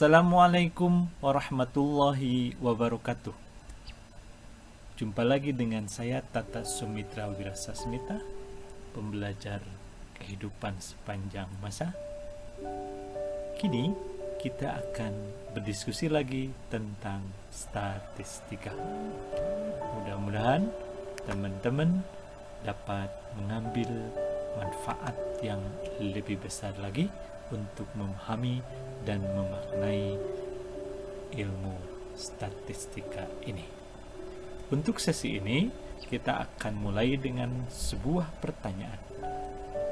Assalamualaikum warahmatullahi wabarakatuh. Jumpa lagi dengan saya Tata Sumitra Wirasasmita, pembelajar kehidupan sepanjang masa. Kini kita akan berdiskusi lagi tentang statistika. Mudah-mudahan teman-teman dapat mengambil manfaat yang lebih besar lagi untuk memahami dan memaknai ilmu statistika ini. Untuk sesi ini, kita akan mulai dengan sebuah pertanyaan.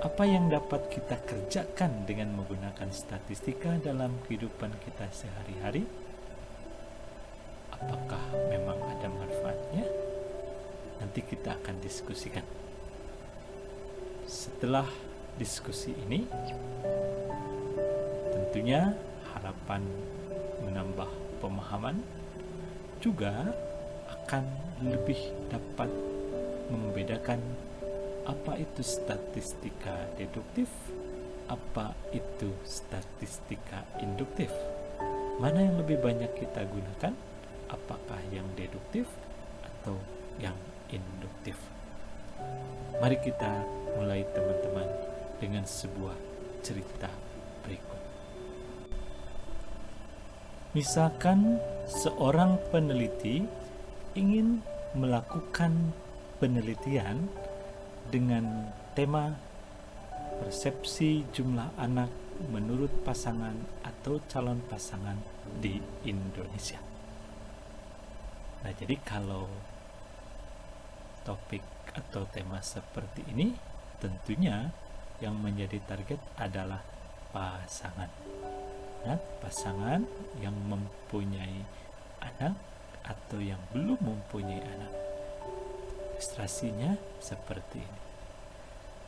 Apa yang dapat kita kerjakan dengan menggunakan statistika dalam kehidupan kita sehari-hari? Apakah memang ada manfaatnya? Nanti kita akan diskusikan. Setelah diskusi ini, tentunya harapan menambah pemahaman juga akan lebih dapat membedakan apa itu statistika deduktif, apa itu statistika induktif. Mana yang lebih banyak kita gunakan? Apakah yang deduktif atau yang induktif? Mari kita mulai teman-teman dengan sebuah cerita berikut. Misalkan seorang peneliti ingin melakukan penelitian dengan tema persepsi jumlah anak menurut pasangan atau calon pasangan di Indonesia. Nah, jadi kalau topik atau tema seperti ini, tentunya yang menjadi target adalah pasangan. Nah, pasangan yang mempunyai anak atau yang belum mempunyai anak. Ilustrasinya seperti ini.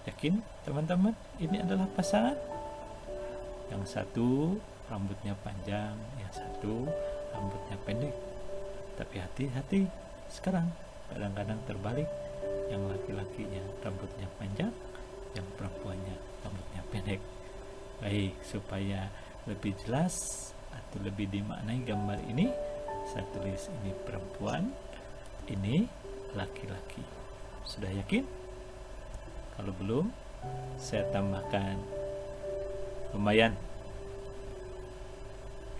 Yakin teman-teman ini adalah pasangan? Yang satu rambutnya panjang, yang satu rambutnya pendek. Tapi hati-hati sekarang kadang-kadang terbalik, yang laki-lakinya rambutnya panjang, yang perempuannya rambutnya pendek. Baik, supaya lebih jelas atau lebih dimaknai gambar ini, saya tulis ini perempuan, ini laki-laki. Sudah yakin? Kalau belum, saya tambahkan lumayan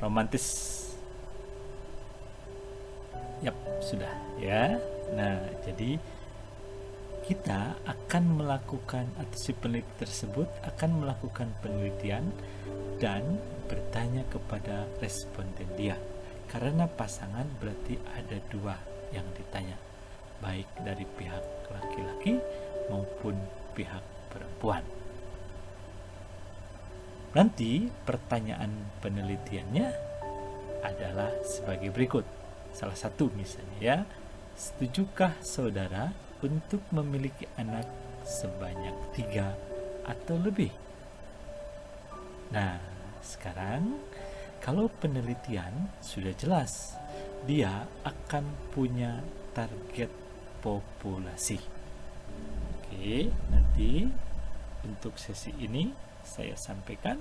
romantis. Yap, sudah ya. Nah, jadi kita akan melakukan, atau si peneliti tersebut akan melakukan penelitian dan bertanya kepada responden dia. Karena pasangan berarti ada dua yang ditanya, baik dari pihak laki-laki maupun pihak perempuan. Nanti pertanyaan penelitiannya adalah sebagai berikut. Salah satu misalnya ya, setujukah saudara untuk memiliki anak sebanyak 3 atau lebih? Nah, sekarang kalau penelitian sudah jelas, dia akan punya target populasi. Oke, nanti untuk sesi ini saya sampaikan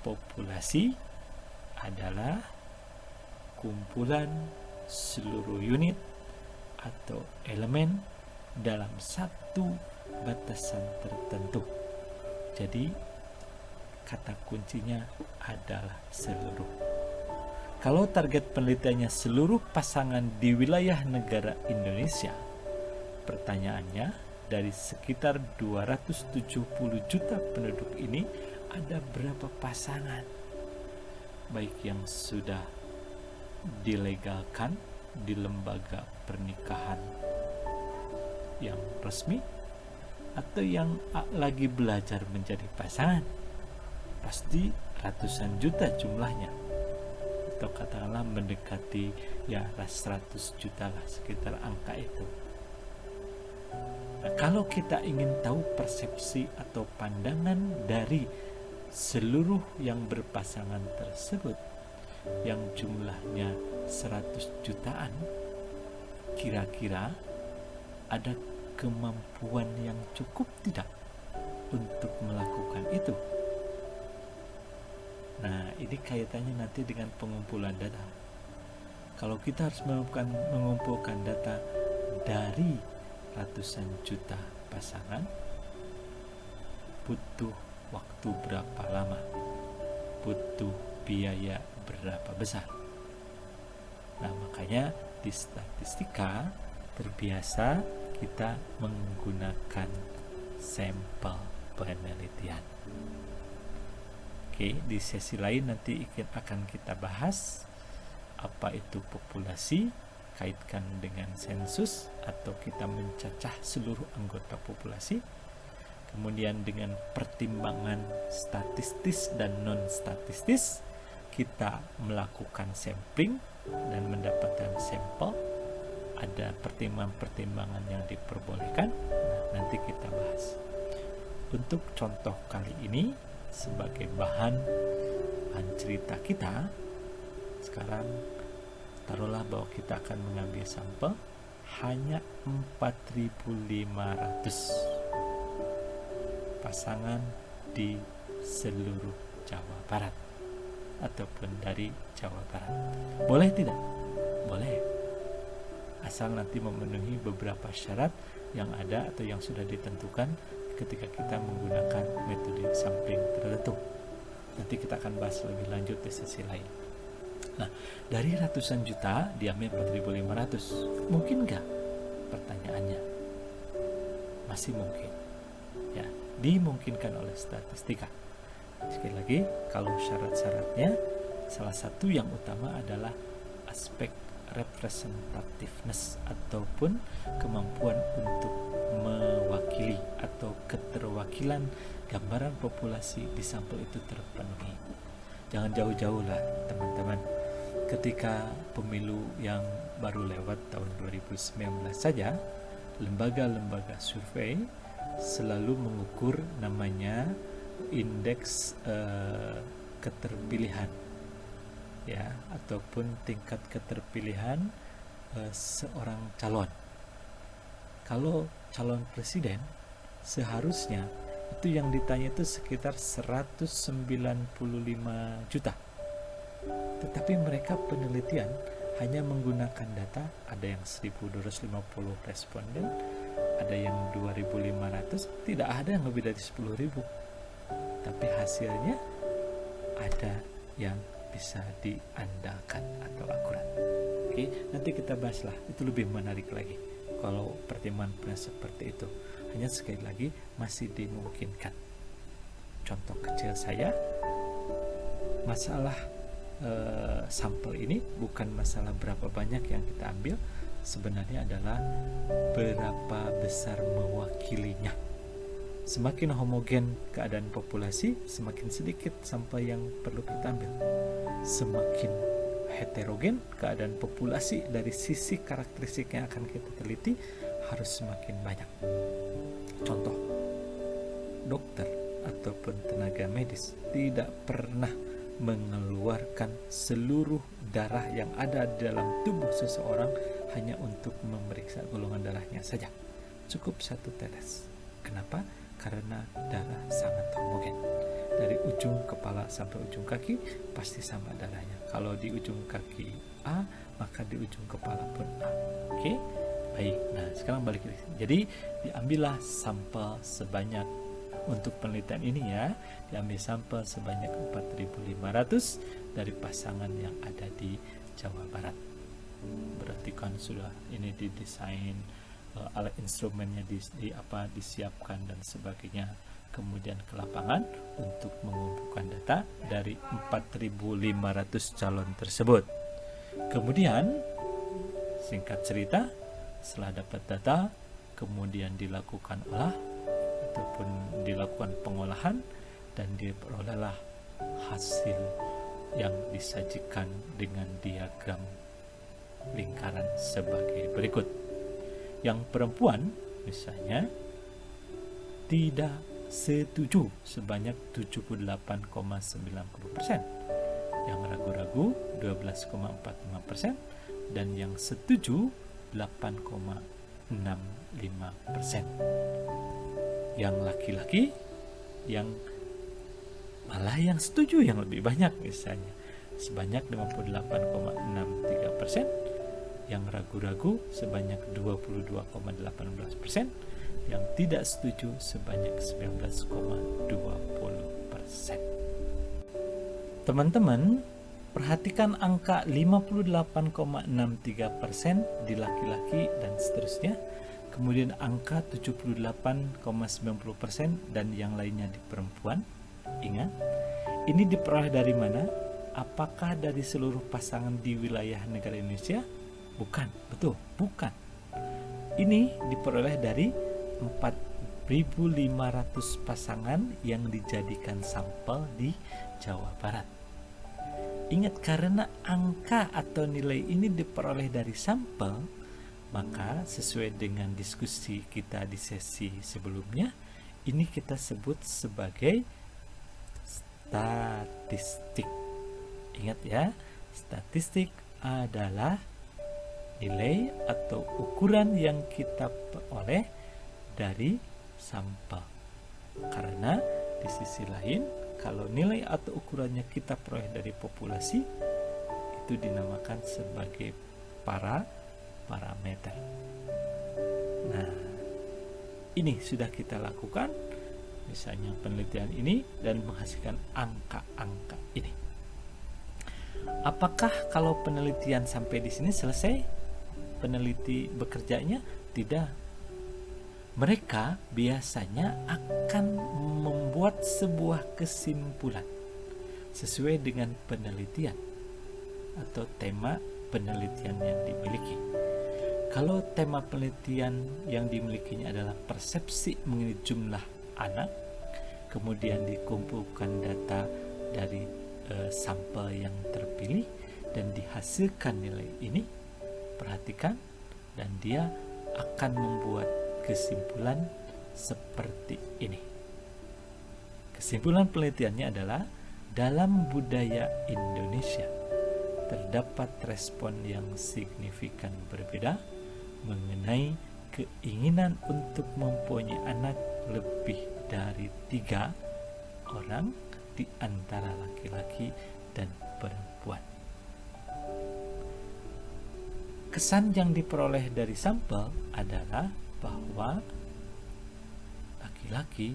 populasi adalah kumpulan seluruh unit atau elemen dalam satu batasan tertentu. Jadi kata kuncinya adalah seluruh. Kalau target penelitiannya seluruh pasangan di wilayah negara Indonesia, pertanyaannya dari sekitar 270 juta penduduk ini ada berapa pasangan? Baik yang sudah dilegalkan di lembaga pernikahan yang resmi atau yang lagi belajar menjadi pasangan. Pasti ratusan juta jumlahnya, atau katakanlah mendekati ya 100 juta lah, sekitar angka itu. Nah, kalau kita ingin tahu persepsi atau pandangan dari seluruh yang berpasangan tersebut yang jumlahnya 100 jutaan, kira-kira ada kemampuan yang cukup tidak untuk melakukan itu? Nah, ini kaitannya nanti dengan pengumpulan data. Kalau kita harus mengumpulkan data dari ratusan juta pasangan, butuh waktu berapa lama? Butuh biaya berapa besar? Nah, makanya di statistika terbiasa kita menggunakan sampel penelitian. Oke, di sesi lain nanti akan kita bahas apa itu populasi, kaitkan dengan sensus atau kita mencacah seluruh anggota populasi, kemudian dengan pertimbangan statistis dan non-statistis kita melakukan sampling dan mendapatkan sampel. Ada pertimbangan-pertimbangan yang diperbolehkan. Nah, nanti kita bahas. Untuk contoh kali ini sebagai bahan cerita kita, sekarang taruhlah bahwa kita akan mengambil sampel hanya 4.500 pasangan di seluruh Jawa Barat ataupun dari Jawa Barat. Boleh tidak? Boleh, asal nanti memenuhi beberapa syarat yang ada atau yang sudah ditentukan ketika kita menggunakan metode sampling tertentu. Nanti kita akan bahas lebih lanjut di sesi lain. Nah, dari ratusan juta diambil 4.500. Mungkin nggak? Pertanyaannya. Masih mungkin. Ya, dimungkinkan oleh statistika. Sekali lagi, kalau syarat-syaratnya, salah satu yang utama adalah aspek representativeness ataupun kemampuan untuk mewakili atau keterwakilan gambaran populasi di sampel itu terpenuhi. Jangan jauh-jauh lah teman-teman. Ketika pemilu yang baru lewat tahun 2019 saja, lembaga-lembaga survei selalu mengukur namanya indeks keterpilihan, ya, ataupun tingkat keterpilihan seorang calon. Kalau calon presiden seharusnya itu yang ditanya itu sekitar 195 juta. Tetapi mereka penelitian hanya menggunakan data, ada yang 1.250 responden, ada yang 2.500, tidak ada yang lebih dari 10.000. Tapi hasilnya ada yang bisa diandalkan atau akurat. Oke, nanti kita bahaslah, itu lebih menarik lagi kalau pertimbangan seperti itu. Hanya sekali lagi masih dimungkinkan. Contoh kecil saya, masalah sampel ini bukan masalah berapa banyak yang kita ambil, sebenarnya adalah berapa besar mewakilinya. Semakin homogen keadaan populasi, semakin sedikit sampel yang perlu kita ambil. Semakin heterogen keadaan populasi dari sisi karakteristik yang akan kita teliti harus semakin banyak. Contoh, dokter ataupun tenaga medis tidak pernah mengeluarkan seluruh darah yang ada dalam tubuh seseorang hanya untuk memeriksa golongan darahnya saja. Cukup 1 tetes. Kenapa? Karena darah sangat homogen. Dari ujung kepala sampai ujung kaki pasti sama darahnya. Kalau di ujung kaki A, maka di ujung kepala pun A. Oke? Baik. Nah, sekarang balik lagi. Jadi diambillah sampel sebanyak, untuk penelitian ini ya, diambil sampel sebanyak 4.500 dari pasangan yang ada di Jawa Barat. Berarti kan sudah ini didesain, alat instrumennya disiapkan dan sebagainya, kemudian ke lapangan untuk mengumpulkan data dari 4.500 calon tersebut. Kemudian singkat cerita, setelah dapat data, kemudian dilakukan ataupun dilakukan pengolahan dan diperolehlah hasil yang disajikan dengan diagram lingkaran sebagai berikut. Yang perempuan misalnya tidak setuju sebanyak 78,90%, yang ragu-ragu 12,45%, dan yang setuju 8,65%. Yang laki-laki yang Malah yang setuju yang lebih banyak, misalnya sebanyak 58,63%, yang ragu-ragu sebanyak 22,18%, yang tidak setuju sebanyak 19,20%. Teman-teman, perhatikan angka 58,63% di laki-laki dan seterusnya, kemudian angka 78,90% dan yang lainnya di perempuan. Ingat, ini diperoleh dari mana? Apakah dari seluruh pasangan di wilayah negara Indonesia? Bukan, betul, bukan. Ini diperoleh dari 4.500 pasangan yang dijadikan sampel di Jawa Barat. Ingat, karena angka atau nilai ini diperoleh dari sampel, maka sesuai dengan diskusi kita di sesi sebelumnya, ini kita sebut sebagai statistik. Ingat ya, statistik adalah nilai atau ukuran yang kita peroleh dari sampel. Karena di sisi lain, kalau nilai atau ukurannya kita peroleh dari populasi, itu dinamakan sebagai parameter. Nah, ini sudah kita lakukan, misalnya penelitian ini, dan menghasilkan angka-angka ini. Apakah kalau penelitian sampai di sini selesai, peneliti bekerjanya? Tidak. Mereka biasanya akan membuat sebuah kesimpulan sesuai dengan penelitian atau tema penelitian yang dimiliki. Kalau tema penelitian yang dimilikinya adalah persepsi mengenai jumlah anak, kemudian dikumpulkan data dari sampel yang terpilih dan dihasilkan nilai ini, perhatikan, dan dia akan membuat kesimpulan seperti ini. Kesimpulan penelitiannya adalah, dalam budaya Indonesia terdapat respon yang signifikan berbeda mengenai keinginan untuk mempunyai anak lebih dari 3 orang di antara laki-laki dan perempuan. Kesan yang diperoleh dari sampel adalah bahwa laki-laki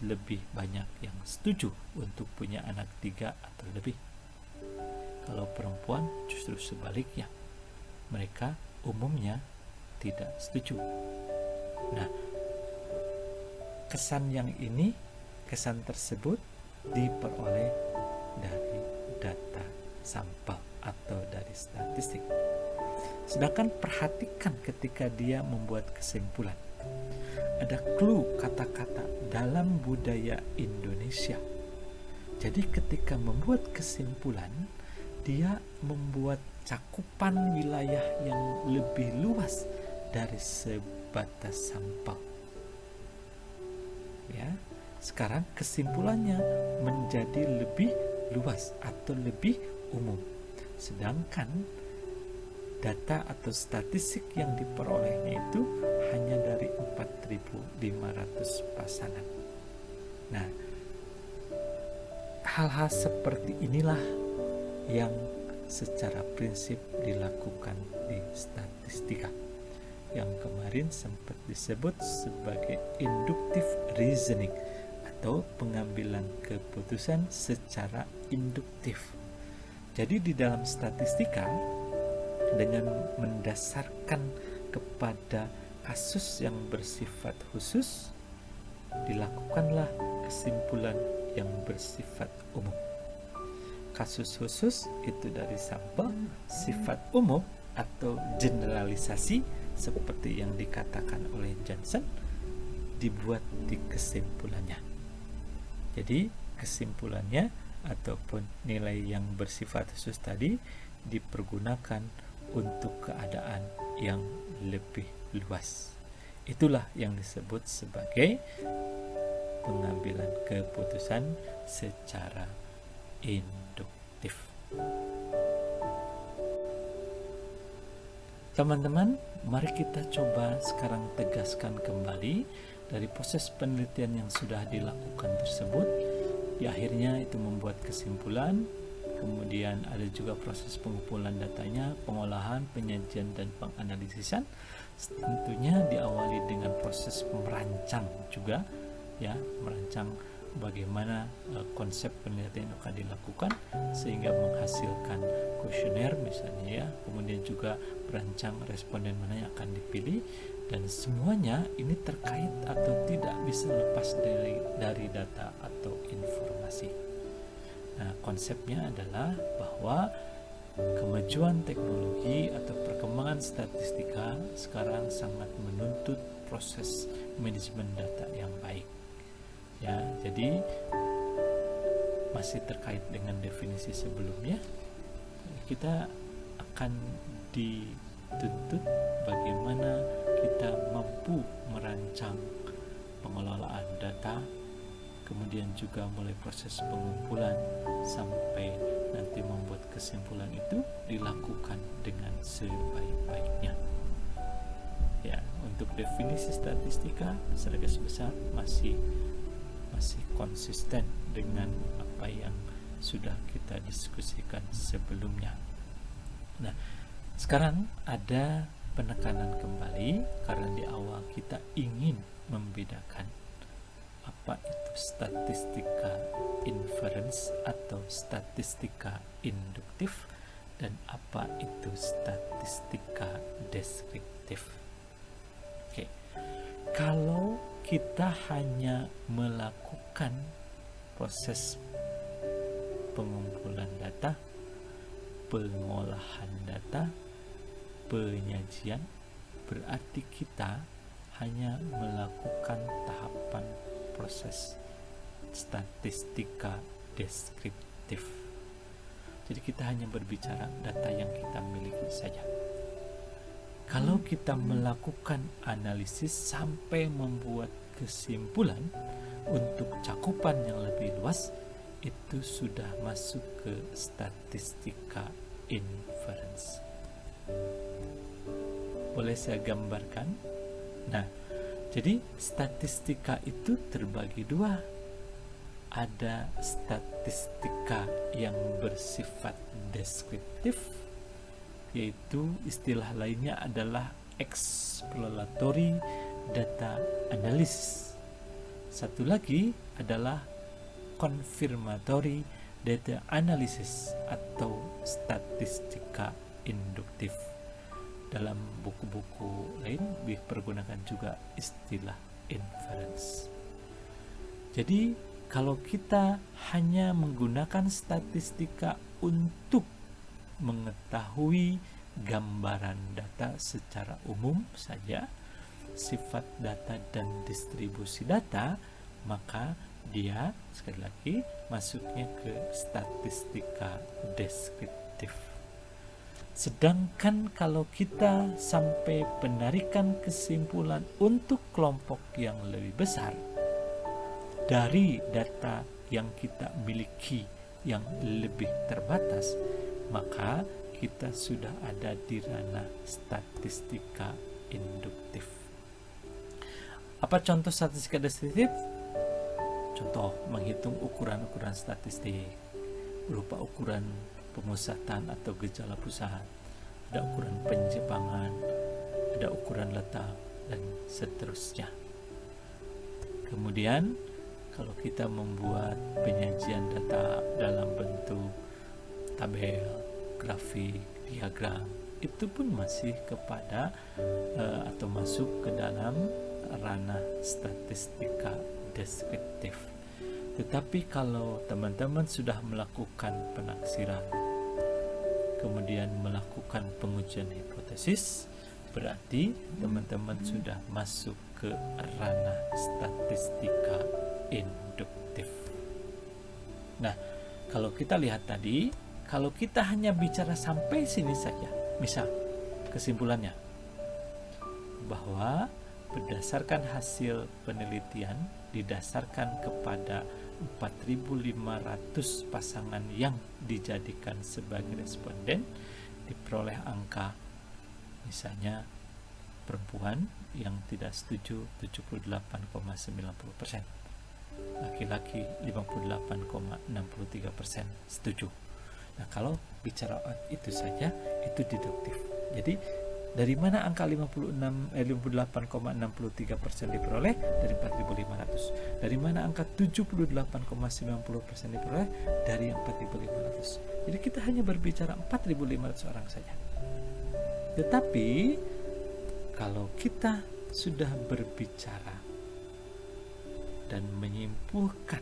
lebih banyak yang setuju untuk punya anak 3 atau lebih. Kalau perempuan justru sebaliknya, mereka umumnya tidak setuju. Nah, kesan tersebut diperoleh dari data sampel atau dari statistik. Sedangkan perhatikan ketika dia membuat kesimpulan. Ada clue kata-kata dalam budaya Indonesia. Jadi ketika membuat kesimpulan, dia membuat cakupan wilayah yang lebih luas dari sebatas sampel. Ya, sekarang kesimpulannya menjadi lebih luas atau lebih umum. Sedangkan data atau statistik yang diperolehnya itu hanya dari 4.500 pasangan. Nah, hal-hal seperti inilah yang secara prinsip dilakukan di statistika, yang kemarin sempat disebut sebagai inductive reasoning atau pengambilan keputusan secara induktif. Jadi di dalam statistika, dengan mendasarkan kepada kasus yang bersifat khusus, dilakukanlah kesimpulan yang bersifat umum. Kasus khusus itu dari sampel, sifat umum atau generalisasi seperti yang dikatakan oleh Johnson dibuat di kesimpulannya. Jadi kesimpulannya ataupun nilai yang bersifat khusus tadi dipergunakan untuk keadaan yang lebih luas. Itulah yang disebut sebagai pengambilan keputusan secara induktif. Teman-teman, mari kita coba sekarang tegaskan kembali dari proses penelitian yang sudah dilakukan tersebut. Di akhirnya itu membuat kesimpulan, kemudian ada juga proses pengumpulan datanya, pengolahan, penyajian, dan penganalisisan. Tentunya diawali dengan proses merancang juga, ya, merancang bagaimana konsep penelitian akan dilakukan sehingga menghasilkan kuesioner misalnya, ya, kemudian juga merancang responden mana yang akan dipilih, dan semuanya ini terkait atau tidak bisa lepas dari data atau informasi. Nah, konsepnya adalah bahwa kemajuan teknologi atau perkembangan statistika sekarang sangat menuntut proses manajemen data yang baik. Ya, jadi masih terkait dengan definisi sebelumnya, kita akan dituntut bagaimana kita mampu merancang pengelolaan data, kemudian juga mulai proses pengumpulan sampai nanti membuat kesimpulan itu dilakukan dengan sebaik-baiknya. Ya, untuk definisi statistika secara garis besar masih konsisten dengan apa yang sudah kita diskusikan sebelumnya. Nah, sekarang ada penekanan kembali karena di awal kita ingin membedakan apa itu statistika inference atau statistika induktif dan apa itu statistika deskriptif. Oke. Kalau kita hanya melakukan proses pengumpulan data, pengolahan data, penyajian, berarti kita hanya melakukan tahapan proses statistika deskriptif. Jadi kita hanya berbicara data yang kita miliki saja. Kalau kita melakukan analisis sampai membuat kesimpulan untuk cakupan yang lebih luas, itu sudah masuk ke statistika inference. Boleh saya gambarkan? Nah, jadi statistika itu terbagi dua. Ada statistika yang bersifat deskriptif, yaitu istilah lainnya adalah exploratory data analysis. Satu lagi adalah confirmatory data analysis atau statistika induktif. Dalam buku-buku lain dipergunakan juga istilah inference. Jadi kalau kita hanya menggunakan statistika untuk mengetahui gambaran data secara umum saja, sifat data dan distribusi data, maka dia sekali lagi masuknya ke statistika deskriptif. Sedangkan kalau kita sampai penarikan kesimpulan untuk kelompok yang lebih besar dari data yang kita miliki yang lebih terbatas, maka kita sudah ada di ranah statistika induktif. Apa contoh statistika deskriptif? Contoh menghitung ukuran-ukuran statistik berupa ukuran pemusatan atau gejala pusat, ada ukuran penjepangan, ada ukuran letak, dan seterusnya. Kemudian kalau kita membuat penyajian data dalam bentuk tabel, grafik, diagram, itu pun masih kepada atau masuk ke dalam ranah statistika deskriptif. Tetapi kalau teman-teman sudah melakukan penaksiran, kemudian melakukan pengujian hipotesis, berarti teman-teman sudah masuk ke ranah statistika induktif. Nah, kalau kita lihat tadi, kalau kita hanya bicara sampai sini saja, misal kesimpulannya bahwa berdasarkan hasil penelitian didasarkan kepada 4.500 pasangan yang dijadikan sebagai responden, diperoleh angka misalnya perempuan yang tidak setuju 78,90%. laki-laki 58,63% setuju. Nah, kalau bicara itu saja, itu deduktif. Jadi dari mana angka 58,63% diperoleh? Dari 4.500. Dari mana angka 78,90% diperoleh? Dari 4.500. Jadi kita hanya berbicara 4.500 orang saja. Tetapi kalau kita sudah berbicara dan menyimpulkan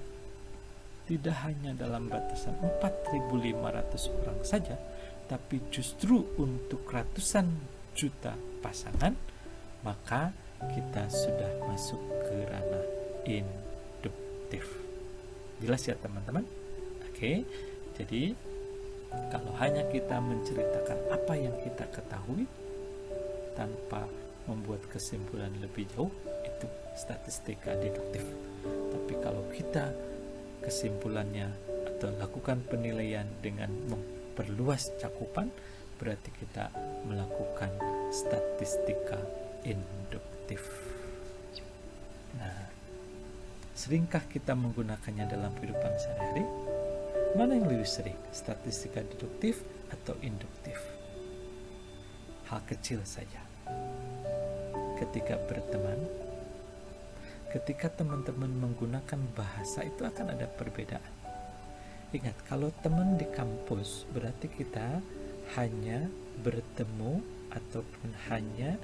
tidak hanya dalam batasan 4.500 orang saja, tapi justru untuk ratusan juta pasangan, maka kita sudah masuk ke ranah induktif. Jelas ya teman-teman? Oke, jadi kalau hanya kita menceritakan apa yang kita ketahui tanpa membuat kesimpulan lebih jauh, itu statistika deduktif. Tapi kalau kita kesimpulannya atau lakukan penilaian dengan memperluas cakupan, berarti kita melakukan statistika induktif. Nah, seringkah kita menggunakannya dalam kehidupan sehari-hari? Mana yang lebih sering, statistika deduktif atau induktif? Hal kecil saja. Ketika berteman, ketika teman-teman menggunakan bahasa, itu akan ada perbedaan. Ingat, kalau teman di kampus berarti kita hanya bertemu ataupun hanya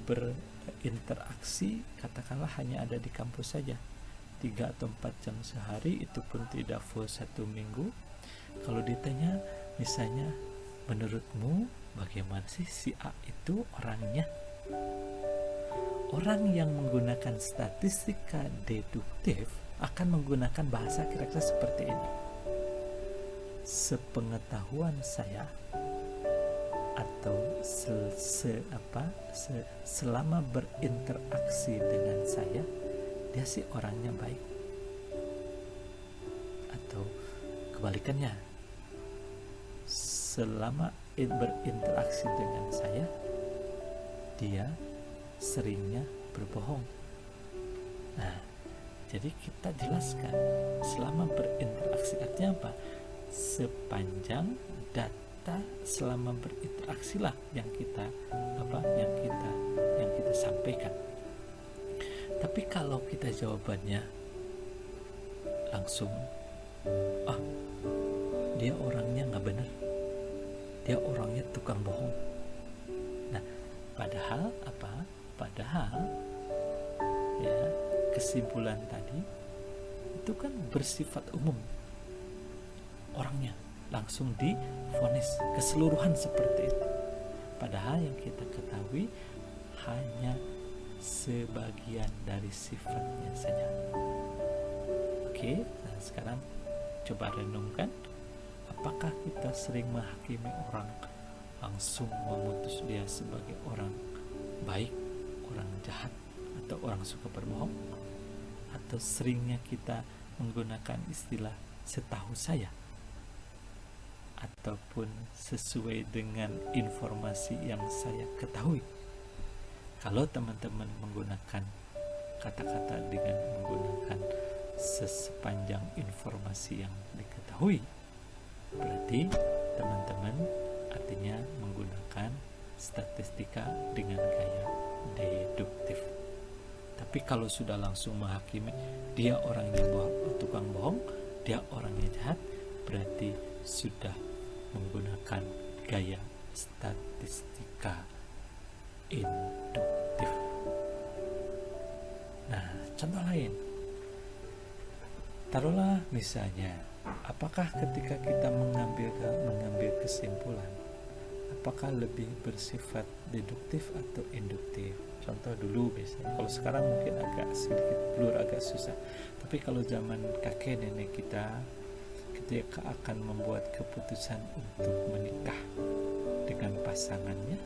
berinteraksi, katakanlah hanya ada di kampus saja 3 atau 4 jam sehari, itu pun tidak full 1 minggu. Kalau ditanya misalnya, menurutmu bagaimana sih si A itu orangnya? Orang yang menggunakan statistika deduktif akan menggunakan bahasa kira-kira seperti ini. Sepengetahuan saya, atau selama berinteraksi dengan saya, dia sih orangnya baik. Atau kebalikannya, selama berinteraksi dengan saya, dia seringnya berbohong. Nah, jadi kita jelaskan selama berinteraksi artinya apa? Sepanjang data selama berinteraksi lah yang kita sampaikan. Tapi kalau kita jawabannya langsung, dia orangnya nggak benar, dia orangnya tukang bohong. Nah, padahal ya, kesimpulan tadi itu kan bersifat umum, orangnya langsung divonis keseluruhan seperti itu. Padahal yang kita ketahui hanya sebagian dari sifatnya saja. Oke, nah sekarang coba renungkan, apakah kita sering menghakimi orang, langsung memutus dia sebagai orang baik, orang jahat, atau orang suka berbohong? Atau seringnya kita menggunakan istilah setahu saya, ataupun sesuai dengan informasi yang saya ketahui? Kalau teman-teman menggunakan kata-kata dengan menggunakan sepanjang informasi yang diketahui, berarti teman-teman artinya menggunakan statistika dengan gaya deduktif. Tapi kalau sudah langsung menghakimi, dia orangnya tukang bohong, dia orangnya jahat, berarti sudah menggunakan gaya statistika induktif. Nah, contoh lain, taruhlah misalnya, apakah ketika kita mengambil kesimpulan, apakah lebih bersifat deduktif atau induktif? Contoh dulu misalnya, kalau sekarang mungkin agak sedikit blur, agak susah. Tapi kalau zaman kakek nenek kita, ketika akan membuat keputusan untuk menikah dengan pasangannya,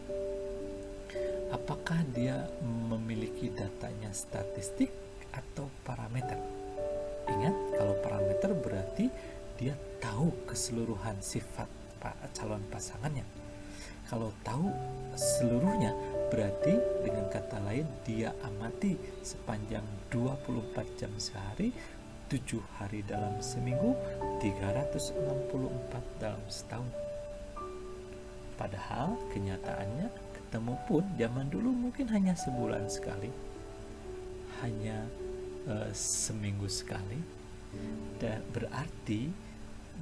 apakah dia memiliki datanya statistik atau parameter? Ingat, kalau parameter berarti dia tahu keseluruhan sifat calon pasangannya. Kalau tahu seluruhnya, berarti dengan kata lain dia amati sepanjang 24 jam sehari 7 hari dalam seminggu, 364 dalam setahun. Padahal kenyataannya ketemu pun zaman dulu mungkin hanya sebulan sekali, hanya seminggu sekali, dan berarti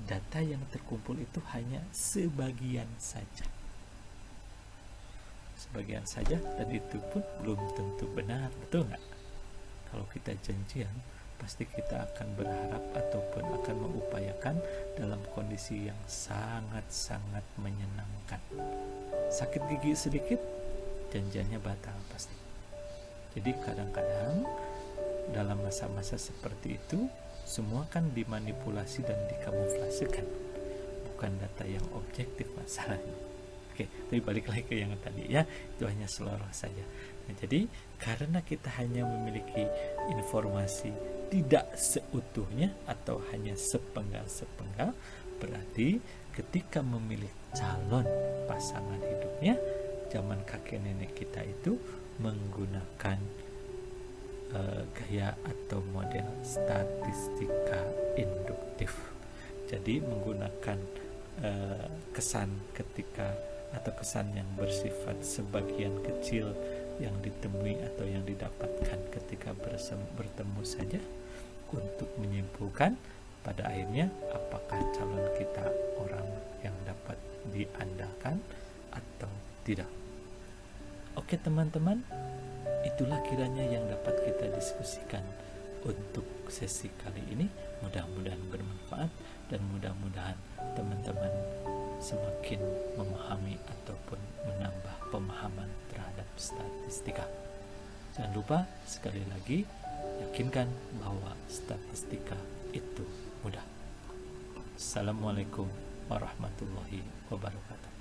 data yang terkumpul itu hanya sebagian saja, dan itu pun belum tentu benar, betul nggak? Kalau kita janjian, pasti kita akan berharap ataupun akan mengupayakan dalam kondisi yang sangat-sangat menyenangkan. Sakit gigi sedikit, janjiannya batal pasti. Jadi kadang-kadang dalam masa-masa seperti itu, semua kan dimanipulasi dan dikamuflasekan, bukan data yang objektif masalahnya. Oke, tapi balik lagi ke yang tadi ya, itu hanya seloroh saja. Nah, jadi karena kita hanya memiliki informasi tidak seutuhnya atau hanya sepenggal-sepenggal, berarti ketika memilih calon pasangan hidupnya, zaman kakek nenek kita itu menggunakan gaya atau model statistika induktif. Jadi menggunakan kesan ketika atau kesan yang bersifat sebagian kecil yang ditemui atau yang didapatkan ketika bertemu saja untuk menyimpulkan pada akhirnya apakah calon kita orang yang dapat diandalkan atau tidak. Oke teman-teman, itulah kiranya yang dapat kita diskusikan untuk sesi kali ini. Mudah-mudahan bermanfaat dan mudah-mudahan teman-teman semakin memahami ataupun menambah pemahaman terhadap statistika. Jangan lupa sekali lagi, yakinkan bahwa statistika itu mudah. Assalamualaikum warahmatullahi wabarakatuh.